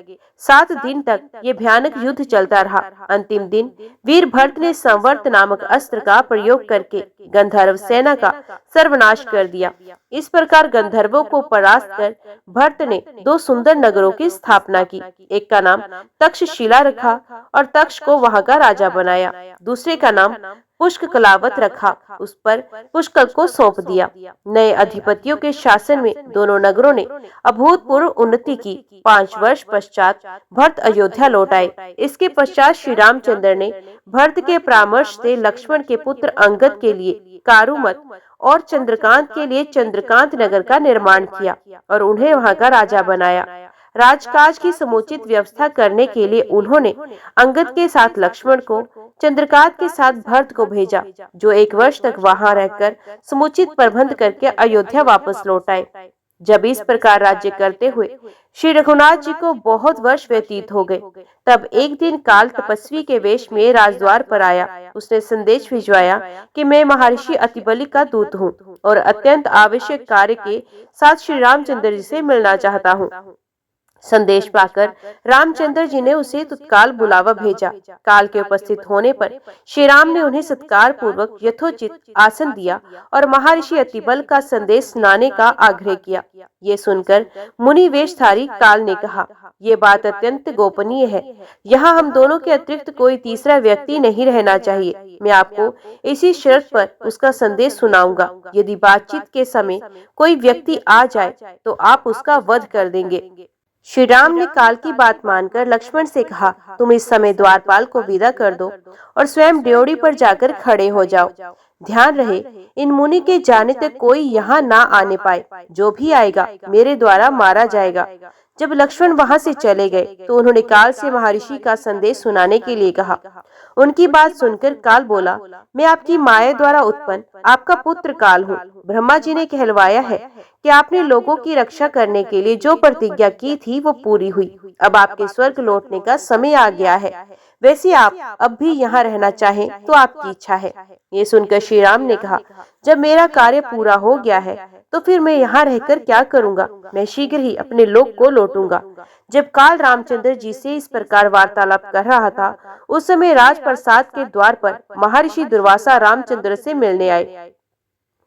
7 दिन तक ये भयानक युद्ध चलता रहा। अंतिम दिन वीर भरत ने संवर्त नामक अस्त्र का प्रयोग करके गंधर्व सेना का सर्वनाश कर दिया। इस प्रकार गंधर्वों को परास्त कर भरत ने 2 सुंदर नगरों की स्थापना की। एक का नाम तक्षशिला रखा और तक्ष को वहां का राजा बनाया। दूसरे का नाम पुष्क कलावत रखा, उस पर पुष्कर को सौंप दिया। नए अधिपतियों के शासन में दोनों नगरों ने अभूतपूर्व उन्नति की। 5 वर्ष पश्चात भरत अयोध्या लौट आए। इसके पश्चात श्री रामचंद्र ने भरत के परामर्श से लक्ष्मण के पुत्र अंगद के लिए कारुमत और चंद्रकांत के लिए चंद्रकांत नगर का निर्माण किया और उन्हें वहां का राजा बनाया। राजकाज की समुचित व्यवस्था करने के लिए उन्होंने अंगद के साथ लक्ष्मण को, चंद्रकांत के साथ भरत को भेजा, जो 1 वर्ष तक वहां रहकर समुचित प्रबंध करके अयोध्या वापस लौट आए। जब इस प्रकार राज्य करते हुए श्री रघुनाथ जी को बहुत वर्ष व्यतीत हो गए, तब एक दिन काल तपस्वी के वेश में राजद्वार पर आया। उसने संदेश भिजवाया कि मैं महर्षि अतिबली का दूत हूँ और अत्यंत आवश्यक कार्य के साथ श्री रामचंद्र जी से मिलना चाहता हूँ। संदेश पाकर रामचंद्र जी ने उसे तत्काल बुलावा भेजा। काल के उपस्थित होने पर श्री राम ने उन्हें सत्कार पूर्वक यथोचित आसन दिया और महर्षि अतिबल का संदेश सुनाने का आग्रह किया। ये सुनकर मुनि वेशधारी काल ने कहा, ये बात अत्यंत गोपनीय है। यहाँ हम दोनों के अतिरिक्त कोई तीसरा व्यक्ति नहीं रहना चाहिए। मैं आपको इसी शर्त पर उसका संदेश सुनाऊंगा। यदि बातचीत के समय कोई व्यक्ति आ जाए तो आप उसका वध कर देंगे। श्री राम ने काल की बात मानकर लक्ष्मण से कहा, तुम इस समय द्वारपाल को विदा कर दो और स्वयं ड्योढ़ी पर जाकर खड़े हो जाओ। ध्यान रहे, इन मुनि के जाने तक कोई यहाँ ना आने पाए। जो भी आएगा मेरे द्वारा मारा जाएगा। जब लक्ष्मण वहां से चले गए तो उन्होंने काल से महर्षि का संदेश सुनाने के लिए कहा। उनकी बात सुनकर काल बोला, मैं आपकी माया द्वारा उत्पन्न आपका पुत्र काल हूँ। ब्रह्मा जी ने कहलवाया है कि आपने लोगों की रक्षा करने के लिए जो प्रतिज्ञा की थी वो पूरी हुई। अब आपके स्वर्ग लौटने का समय आ गया है। वैसे आप अब भी यहाँ रहना चाहें तो आपकी इच्छा है। ये सुनकर श्री राम ने कहा, जब मेरा कार्य पूरा हो गया है तो फिर मैं यहाँ रहकर क्या करूँगा। मैं शीघ्र ही अपने लोक को लौटूंगा। जब काल रामचंद्र जी से इस प्रकार वार्तालाप कर रहा था, उस समय राजप्रसाद के द्वार पर महर्षि दुर्वासा रामचंद्र से मिलने आए।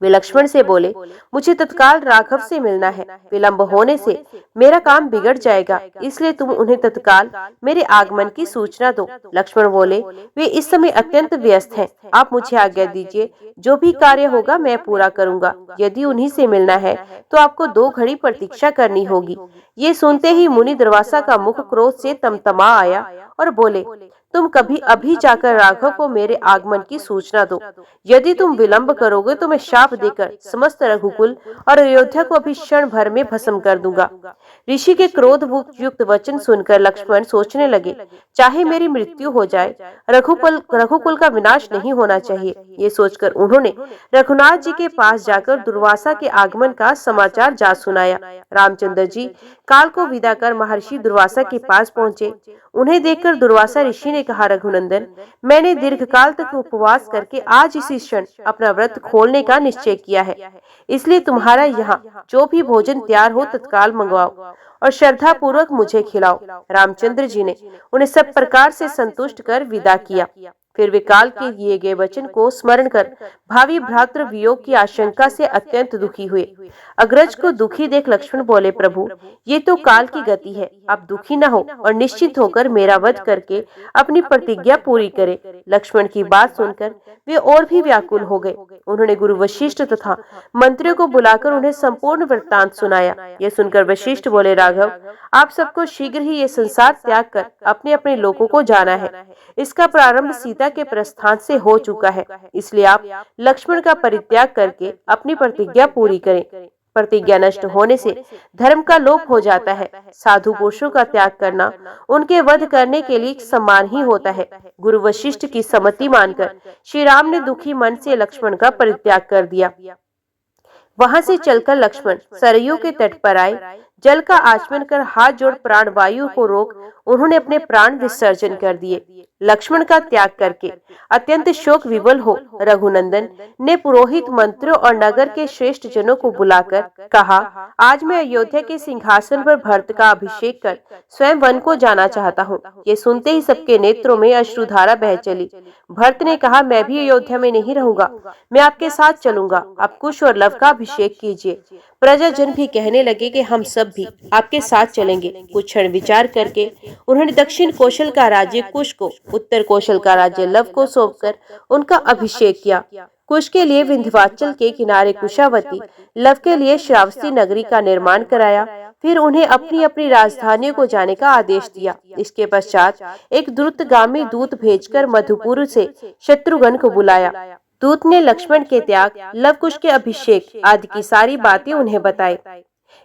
वे लक्ष्मण से बोले, मुझे तत्काल राघव से मिलना है। विलंब होने से मेरा काम बिगड़ जाएगा, इसलिए तुम उन्हें तत्काल मेरे आगमन की सूचना दो। लक्ष्मण बोले, वे इस समय अत्यंत व्यस्त हैं। आप मुझे आज्ञा दीजिए, जो भी कार्य होगा मैं पूरा करूंगा। यदि उन्हीं से मिलना है तो आपको 2 घड़ी प्रतीक्षा करनी होगी। ये सुनते ही मुनि दुर्वासा का मुख क्रोध से तमतमा आया और बोले, तुम कभी अभी जाकर राघव को मेरे आगमन की सूचना दो। यदि तुम विलंब करोगे तो मैं शाप देकर समस्त रघुकुल और अयोध्या को अभी क्षण भर में भस्म कर दूंगा। ऋषि के क्रोध युक्त वचन सुनकर लक्ष्मण सोचने लगे, चाहे मेरी मृत्यु हो जाए, रघुकुल का विनाश नहीं होना चाहिए। ये सोचकर उन्होंने रघुनाथ जी के पास जाकर दुर्वासा के आगमन का समाचार जा सुनाया। रामचंद्र जी काल को विदा कर महर्षि दुर्वासा के पास पहुँचे। उन्हें देखकर दुर्वासा ऋषि ने कहा, रघुनंदन, मैंने दीर्घकाल तक उपवास करके आज इसी क्षण अपना व्रत खोलने का निश्चय किया है। इसलिए तुम्हारा यहाँ जो भी भोजन तैयार हो तत्काल मंगवाओ और श्रद्धा पूर्वक मुझे खिलाओ। रामचंद्र जी ने उन्हें सब प्रकार से संतुष्ट कर विदा किया। फिर वे काल के दिए गए वचन को स्मरण कर भावी भ्रातृ वियोग की आशंका से अत्यंत दुखी हुए। अग्रज को दुखी देख लक्ष्मण बोले, प्रभु, ये तो काल की गति है। आप दुखी न हो और निश्चित होकर मेरा वध करके अपनी प्रतिज्ञा पूरी करें। लक्ष्मण की बात सुनकर वे और भी व्याकुल हो गए। उन्होंने गुरु वशिष्ठ तथा मंत्रियों को बुलाकर उन्हें संपूर्ण वृत्तांत सुनाया। यह सुनकर वशिष्ठ बोले, राघव, आप सबको शीघ्र ही ये संसार त्याग कर अपने अपने लोकों को जाना है। इसका प्रारंभ सीता सीता के प्रस्थान से हो चुका है, इसलिए आप लक्ष्मण का परित्याग करके अपनी प्रतिज्ञा पूरी करें। प्रतिज्ञा नष्ट होने से धर्म का लोप हो जाता है। साधु पुरुषों का त्याग करना उनके वध करने के लिए सम्मान ही होता है। गुरु वशिष्ठ की सम्मति मानकर श्री राम ने दुखी मन से लक्ष्मण का परित्याग कर दिया। वहां से चलकर लक्ष्मण सरयू के तट पर आए। जल का आचमन कर हाथ जोड़ प्राण वायु को रोक उन्होंने अपने प्राण विसर्जन कर दिए। लक्ष्मण का त्याग करके अत्यंत शोक विवल हो रघुनंदन ने पुरोहित, मंत्रियों और नगर के श्रेष्ठ जनों को बुलाकर कहा, आज मैं अयोध्या के सिंहासन पर भरत का अभिषेक कर स्वयं वन को जाना चाहता हूँ। ये सुनते ही सबके नेत्रों में अश्रुधारा बह चली। भरत ने कहा, मैं भी अयोध्या में नहीं रहूंगा, मैं आपके साथ चलूंगा। आप कुश और लव का अभिषेक कीजिए। प्रजाजन भी कहने लगे कि हम सब भी आपके साथ चलेंगे। कुछ क्षण विचार करके उन्होंने दक्षिण कौशल का राज्य कुश को, उत्तर कौशल का राज्य लव को सौंपकर उनका अभिषेक किया। कुश के लिए विंध्यवाचल के किनारे कुशावती, लव के लिए श्रावस्ती नगरी का निर्माण कराया। फिर उन्हें अपनी अपनी राजधानियों को जाने का आदेश दिया। इसके पश्चात एक द्रुतगामी दूत भेजकर मधुपुर से शत्रुघ्न को बुलाया। दूत ने लक्ष्मण के त्याग, लव कुश के अभिषेक आदि की सारी बातें उन्हें बताई।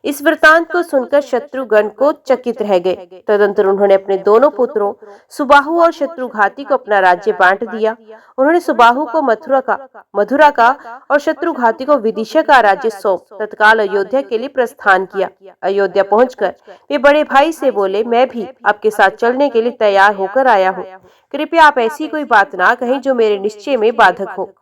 इस वृतांत को सुनकर शत्रुघ्न को चकित रह गए। तदंतर उन्होंने अपने दोनों पुत्रों सुबाहु और शत्रुघाती को अपना राज्य बांट दिया। उन्होंने सुबाहु को मथुरा का और शत्रुघाती को विदिशा का राज्य सौंप तत्काल अयोध्या के लिए प्रस्थान किया। अयोध्या पहुंचकर वे बड़े भाई से बोले, मैं भी आपके साथ चलने के लिए तैयार होकर आया हूँ। कृपया आप ऐसी कोई बात ना कहें जो मेरे निश्चय में बाधक हो।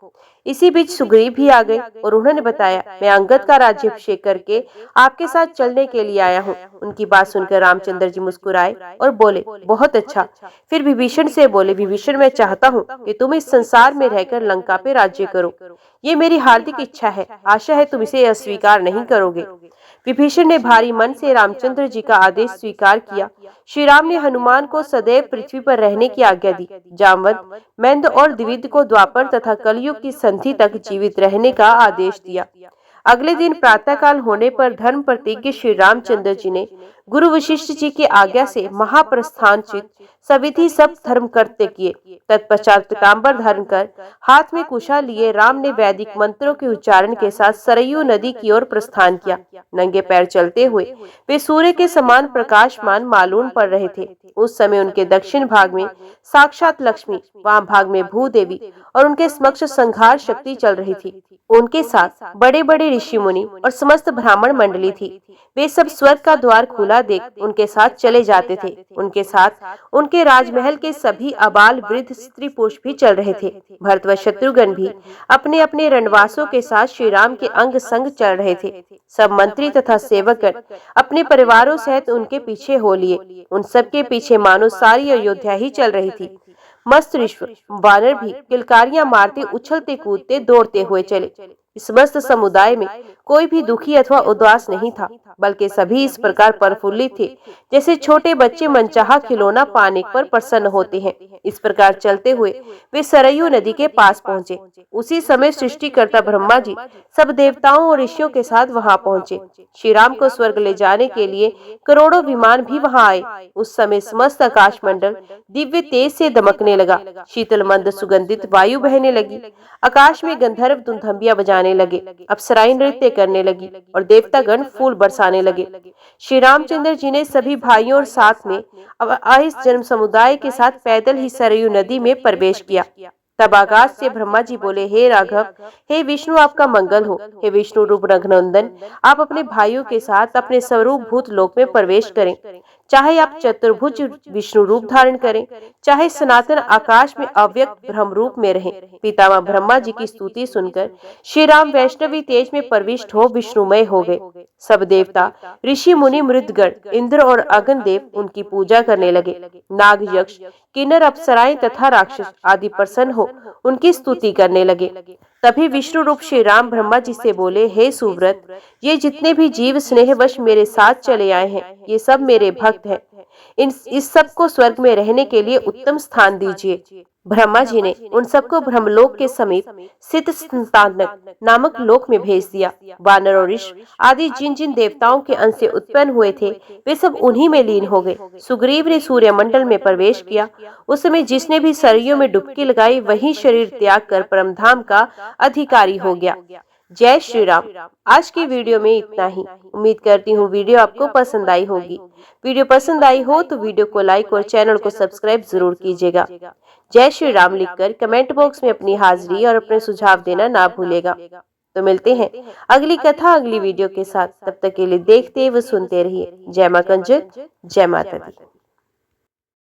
इसी बीच सुग्रीव भी आ गए और उन्होंने बताया, मैं अंगद का राज्याभिषेक करके आपके साथ चलने के लिए आया हूँ। उनकी बात सुनकर रामचंद्र जी मुस्कुराए और बोले, बहुत अच्छा। फिर विभीषण से बोले, विभीषण, मैं चाहता हूँ कि तुम इस संसार में रहकर लंका पे राज्य करो। ये मेरी हार्दिक इच्छा है। आशा है तुम इसे अस्वीकार नहीं करोगे। विभीषण ने भारी मन से रामचंद्र जी का आदेश स्वीकार किया। श्री राम ने हनुमान को सदैव पृथ्वी पर रहने की आज्ञा दी। जामवंत, मैंद और द्विविद को द्वापर तथा कलयुग की संधि तक जीवित रहने का आदेश दिया। अगले दिन प्रातःकाल होने पर धर्म प्रतिज्ञ श्री रामचंद्र जी ने गुरु वशिष्ठ जी की आज्ञा से महाप्रस्थानचित सविधि सब धर्म कर्त्य किए। तत्पश्चात पीताम्बर धारण कर हाथ में कुशा लिए राम ने वैदिक मंत्रों के उच्चारण के साथ सरयू नदी की ओर प्रस्थान किया। नंगे पैर चलते हुए वे सूर्य के समान प्रकाशमान मालूम पड़ रहे थे। उस समय उनके दक्षिण भाग में साक्षात लक्ष्मी, वाम भाग में भूदेवी और उनके समक्ष संहार शक्ति चल रही थी। उनके साथ बड़े बड़े ऋषि मुनि और समस्त ब्राह्मण मंडली थी। वे सब स्वर्ग का द्वार खुला देख उनके साथ चले जाते थे। उनके साथ उनके राजमहल के सभी अबाल वृद्ध स्त्री पुरुष भी चल रहे थे। भरत व शत्रुघ्न भी अपने अपने रणवासों के साथ श्री राम के अंग संग चल रहे थे। सब मंत्री तथा सेवकगण अपने परिवारों सहित उनके पीछे हो लिए। उन सब के पीछे मानो सारी अयोध्या ही चल रही थी। मस्त ऋषि वानर भी किलकारियां मारते, उछलते कूदते, दौड़ते हुए चले। इस मस्त समुदाय में कोई भी दुखी अथवा उदास नहीं था, बल्कि सभी इस प्रकार प्रफुल्लित थे जैसे छोटे बच्चे मनचाहा खिलौना पाने पर प्रसन्न होते हैं। इस प्रकार चलते हुए वे सरयू नदी के पास पहुँचे। उसी समय सृष्टिकर्ता ब्रह्मा जी सब देवताओं और ऋषियों के साथ वहां पहुँचे। श्री राम को स्वर्ग ले जाने के लिए करोड़ों विमान भी वहां आए। उस समय समस्त आकाश मंडल दिव्य तेज से दमकने लगा। शीतल मंद सुगंधित वायु बहने लगी। आकाश में गंधर्व धुंधंबिया बजाने लगे, अप्सराएं नृत्य करने लगी और देवतागण फूल बरसाने लगे। श्री रामचंद्र जी ने सभी भाइयों और साथ में आइस जन्म समुदाय के साथ पैदल ही सरयू नदी में प्रवेश किया। तब आकाश से ब्रह्मा जी बोले, हे राघव, हे विष्णु, आपका मंगल हो। हे विष्णु रूप रघुनंदन, आप अपने भाइयों के साथ अपने स्वरूप भूत लोक में प्रवेश करें। चाहे आप चतुर्भुज विष्णु रूप धारण करें, चाहे सनातन आकाश में अव्यक्त ब्रह्म रूप में रहें। पितामह ब्रह्मा जी की स्तुति सुनकर श्री राम वैष्णवी तेज में प्रविष्ट हो विष्णुमय हो गए। सब देवता, ऋषि मुनि, मृदगण, इंद्र और अगन देव उनकी पूजा करने लगे। नाग, यक्ष, किन्नर, अप्सराएं तथा राक्षस आदि प्रसन्न हो उनकी स्तुति करने लगे। तभी विष्णु रूप श्री राम ब्रह्मा जी से बोले, हे सुव्रत, ये जितने भी जीव स्नेहवश मेरे साथ चले आए हैं, ये सब मेरे भक्त हैं। इस सब को स्वर्ग में रहने के लिए उत्तम स्थान दीजिए। ब्रह्मा जी ने उन सबको ब्रह्मलोक के समीप स्थित संतानक नामक लोक में भेज दिया। वानर और ऋष आदि जिन जिन देवताओं के अंश से उत्पन्न हुए थे वे सब उन्हीं में लीन हो गए। सुग्रीव ने सूर्यमंडल में प्रवेश किया। उस समय जिसने भी सरयू में डुबकी लगाई वही शरीर त्याग कर परमधाम का अधिकारी हो गया। जय श्री राम। आज की वीडियो में इतना ही। उम्मीद करती हूँ वीडियो आपको पसंद आई होगी। वीडियो पसंद आई हो तो वीडियो को लाइक और चैनल को सब्सक्राइब जरूर कीजिएगा। जय श्री राम लिखकर कमेंट बॉक्स में अपनी हाजिरी और अपने सुझाव देना ना भूलेगा। तो मिलते हैं अगली कथा अगली वीडियो के साथ। तब तक के लिए देखते व सुनते रहिए। जय मां कंजक, जय माता दी।